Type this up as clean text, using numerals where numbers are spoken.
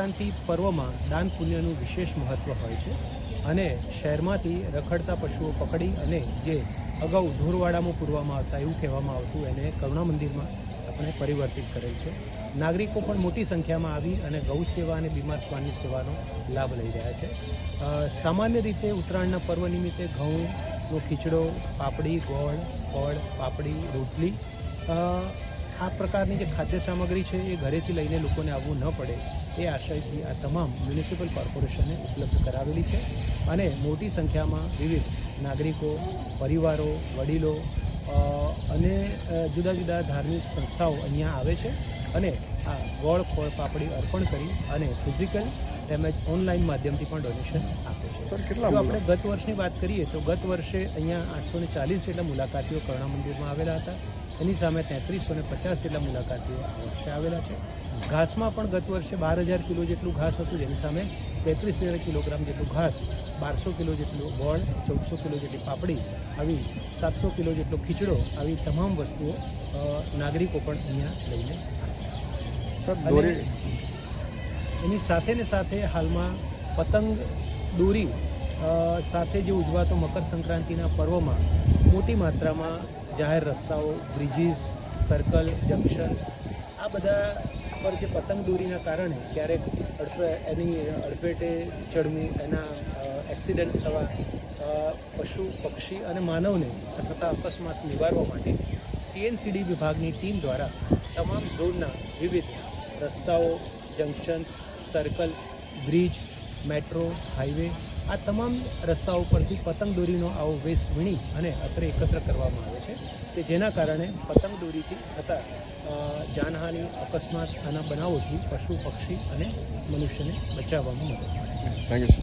સંક્રાંતિ પર્વમાં દાન પુણ્યનું વિશેષ મહત્ત્વ હોય છે અને શહેરમાંથી રખડતા પશુઓ પકડી અને જે અગાઉ ઢોરવાડામાં પૂરવામાં આવતા એવું કહેવામાં આવતું એને કરુણા મંદિરમાં આપણે પરિવર્તિત કરેલ છે. નાગરિકો પણ મોટી સંખ્યામાં આવી અને ગૌ સેવા અને બીમાર શ્વાનની સેવાનો લાભ લઈ રહ્યા છે. સામાન્ય રીતે ઉત્તરાયણના પર્વ નિમિત્તે ઘઉંનો ખીચડો, પાપડી, ગોળ, ફળ, પાપડી, રોટલી આ પ્રકારની જે ખાદ્ય સામગ્રી છે એ ઘરેથી લઈને લોકોને આવવું ન પડે એ આશયથી આ તમામ મ્યુનિસિપલ કોર્પોરેશને ઉપલબ્ધ કરાવેલી છે અને મોટી સંખ્યામાં વિવિધ નાગરિકો, પરિવારો, વડીલો અને જુદા જુદા ધાર્મિક સંસ્થાઓ અહીંયા આવે છે અને આ ગોળ, ફળ, પાપડી અર્પણ કરી અને ફિઝિકલ તેમજ ઓનલાઈન માધ્યમથી પણ ડોનેશન આપે છે. જો આપણે ગત વર્ષની વાત કરીએ તો ગત વર્ષે અહીંયા 840 જેટલા મુલાકાતીઓ કરુણા મંદિરમાં આવેલા હતા. એની સામે 3350 જેટલા મુલાકાતીઓ આ વર્ષે આવેલા છે. ઘાસમાં પણ ગત વર્ષે 12,000 કિલો જેટલું ઘાસ હતું, જેની સામે 33,000 કિલોગ્રામ જેટલું ઘાસ, 1200 કિલો જેટલું ગોળ, 1400 કિલો જેટલી પાપડી, આવી 700 કિલો જેટલો ખીચડો, આવી તમામ વસ્તુઓ નાગરિકો પણ અહીંયા લઈને આવે. એની સાથે હાલમાં પતંગ દોરી સાથે જે ઉજવાતો મકર સંક્રાંતિના પર્વમાં મોટી માત્રામાં જાહેર રસ્તાઓ, બ્રિજીસ, સર્કલ, જંકશન્સ આ બધા પર જે પતંગ દોરીના કારણે ક્યારેક એની અડફેટે ચડવું, એના એક્સિડન્ટ્સ થવા, પશુ, પક્ષી અને માનવને થતા અકસ્માત નિવારવા માટે CNCD વિભાગની ટીમ દ્વારા તમામ ઝોનના વિવિધ રસ્તાઓ, જંકશન્સ, સર્કલ્સ, બ્રિજ, મેટ્રો, હાઈવે આ તમામ રસ્તાઓ પરથી પતંગ દોરીનો આવો વેસ્ટ વીણી અને અત્રે એકત્ર કરવામાં આવે છે કે જેના કારણે પતંગ દોરીથી થતા જાનહાનિ, અકસ્માત આના બનાવોથી પશુ, પક્ષી અને મનુષ્યને બચાવવામાં મદદ મળે છે. Thank you.